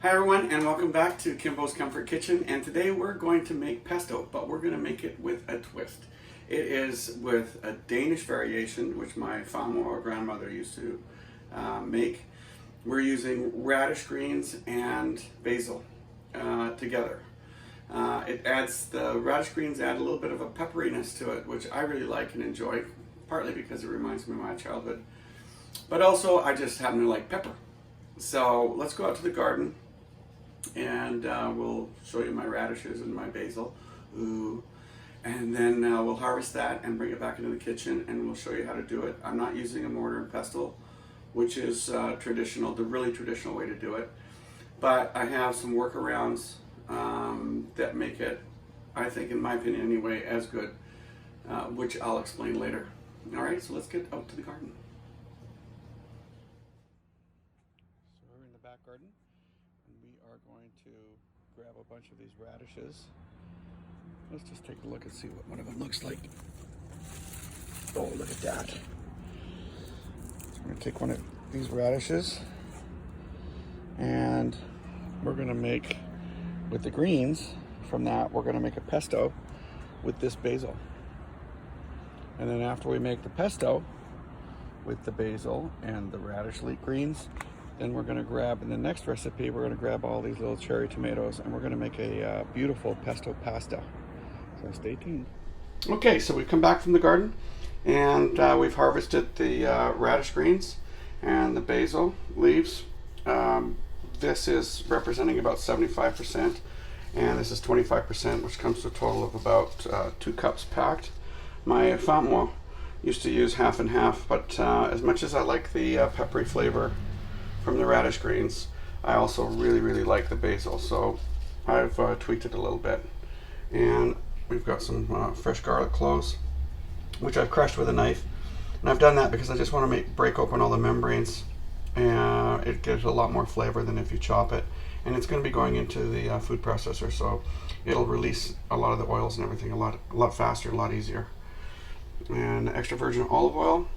Hi everyone, and welcome back to Kimbo's Comfort Kitchen. And today we're going to make pesto, but we're going to make it with a twist. It is with a Danish variation, which my Farmor grandmother used to make. We're using radish greens and basil together. The radish greens add a little bit of a pepperiness to it, which I really like and enjoy, partly because it reminds me of my childhood. But also, I just happen to like pepper. So let's go out to the garden and we'll show you my radishes and my basil. Ooh. And then we'll harvest that and bring it back into the kitchen and we'll show you how to do it. I'm not using a mortar and pestle, which is traditional, the really traditional way to do it. But I have some workarounds that make it, I think, in my opinion anyway, as good, which I'll explain later. All right, so let's get out to the garden. So we're in the back garden, and we are going to grab a bunch of these radishes. Let's just take a look and see what one of them looks like. Oh, look at that. So we're going to take one of these radishes, and we're going to make, with the greens from that, we're going to make a pesto with this basil. And then after we make the pesto with the basil and the radish leek greens, then we're going to grab, in the next recipe, we're going to grab all these little cherry tomatoes and we're going to make a beautiful pesto pasta. So stay tuned. Okay, so we've come back from the garden and we've harvested the radish greens and the basil leaves. This is representing about 75%, and this is 25%, which comes to a total of about 2 cups packed. My Farmor used to use half and half, but as much as I like the peppery flavor from the radish greens, I also really like the basil, so I've tweaked it a little bit. And we've got some fresh garlic cloves, which I've crushed with a knife, and I've done that because I just want to break open all the membranes, and it gives a lot more flavor than if you chop it. And it's going to be going into the food processor, so it'll release a lot of the oils and everything a lot faster, a lot easier. And extra virgin olive oil,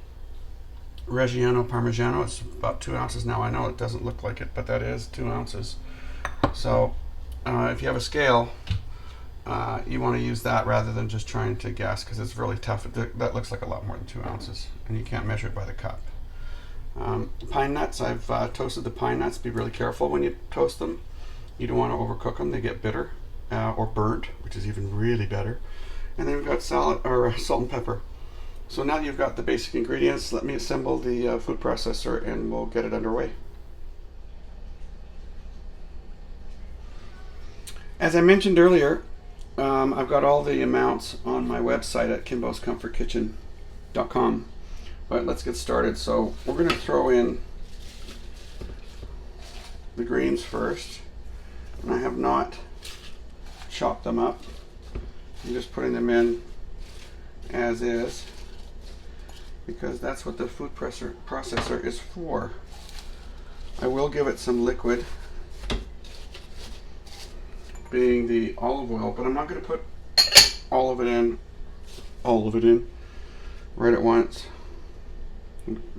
Reggiano Parmigiano, it's about 2 ounces now. I know it doesn't look like it, but that is 2 ounces. So if you have a scale, you want to use that rather than just trying to guess, because it's really tough. That looks like a lot more than 2 ounces, and you can't measure it by the cup. Pine nuts, I've toasted the pine nuts. Be really careful when you toast them. You don't want to overcook them, they get bitter or burnt, which is even really better. And then we've got salt and pepper. So now that you've got the basic ingredients, let me assemble the food processor and we'll get it underway. As I mentioned earlier, I've got all the amounts on my website at kimboscomfortkitchen.com. But let's get started. So we're going to throw in the greens first, and I have not chopped them up. I'm just putting them in as is, because that's what the food processor is for. I will give it some liquid, being the olive oil, but I'm not going to put all of it in right at once.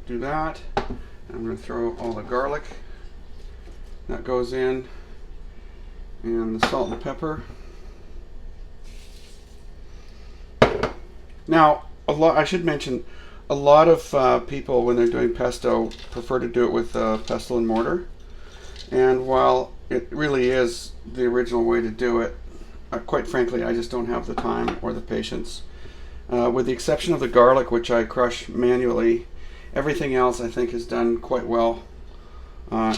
Do that, and I'm going to throw all the garlic that goes in, and the salt and the pepper. Now, I should mention, a lot of people, when they're doing pesto, prefer to do it with pestle and mortar. And while it really is the original way to do it, quite frankly, I just don't have the time or the patience. With the exception of the garlic, which I crush manually, everything else I think is done quite well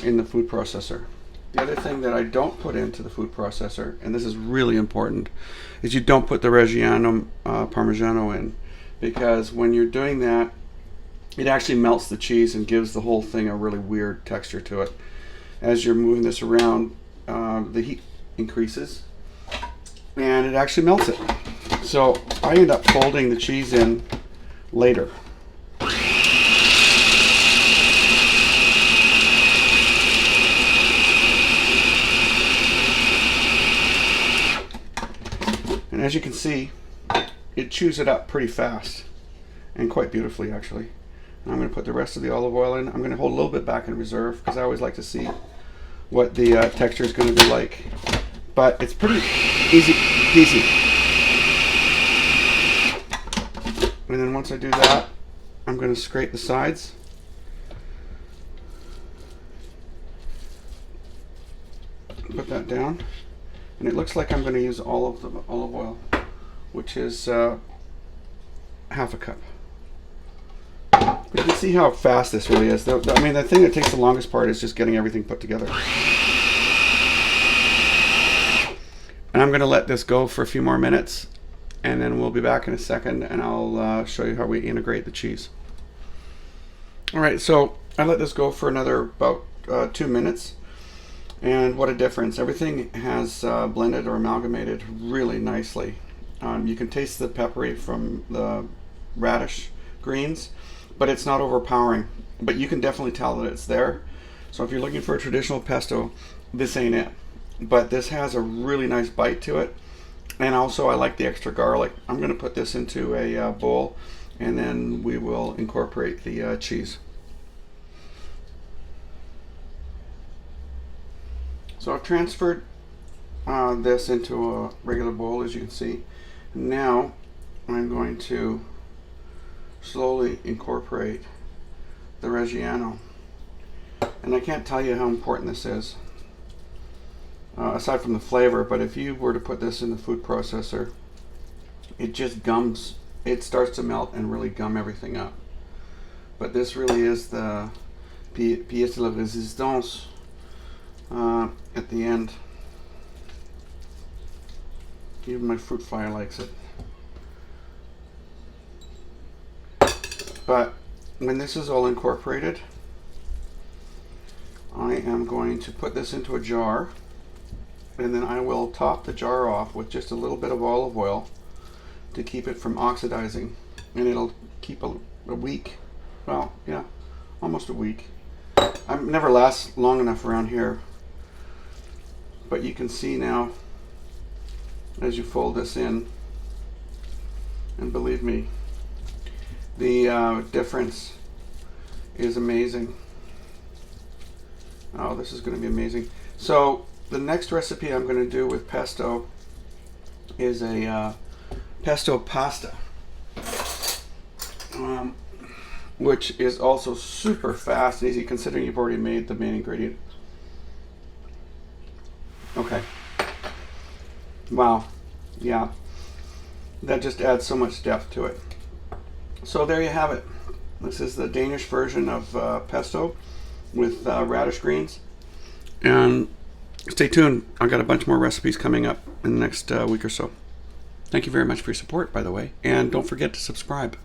in the food processor. The other thing that I don't put into the food processor, and this is really important, is you don't put the Reggiano Parmigiano in, because when you're doing that, it actually melts the cheese and gives the whole thing a really weird texture to it. As you're moving this around, the heat increases and it actually melts it. So I end up folding the cheese in later. And as you can see, it chews it up pretty fast and quite beautifully, actually. And I'm going to put the rest of the olive oil in. I'm going to hold a little bit back in reserve because I always like to see what the texture is going to be like. But it's pretty easy peasy. And then once I do that, I'm going to scrape the sides. Put that down. And it looks like I'm going to use all of the olive oil, which is half a cup. But you can see how fast this really is. I mean, the thing that takes the longest part is just getting everything put together. And I'm going to let this go for a few more minutes, and then we'll be back in a second, and I'll show you how we integrate the cheese. All right, so I let this go for another about 2 minutes, and what a difference. Everything has blended or amalgamated really nicely. You can taste the peppery from the radish greens, but it's not overpowering. But you can definitely tell that it's there. So if you're looking for a traditional pesto, this ain't it. But this has a really nice bite to it. And also I like the extra garlic. I'm going to put this into a bowl, and then we will incorporate the cheese. So I've transferred this into a regular bowl, as you can see. Now I'm going to slowly incorporate the Reggiano. And I can't tell you how important this is, aside from the flavor, but if you were to put this in the food processor, it just gums, it starts to melt and really gum everything up. But this really is the pièce de la résistance at the end. Even my fruit fly likes it. But when this is all incorporated, I am going to put this into a jar, and then I will top the jar off with just a little bit of olive oil to keep it from oxidizing, and it'll keep a week. Well, yeah, almost a week. I never last long enough around here, but you can see now as you fold this in, and believe me, the difference is amazing. Oh, this is going to be amazing. So the next recipe I'm going to do with pesto is a pesto pasta, which is also super fast and easy considering you've already made the main ingredient. Okay. Wow. Yeah. That just adds so much depth to it. So there you have it. This is the Danish version of pesto with radish greens. And stay tuned. I've got a bunch more recipes coming up in the next week or so. Thank you very much for your support, by the way. And don't forget to subscribe.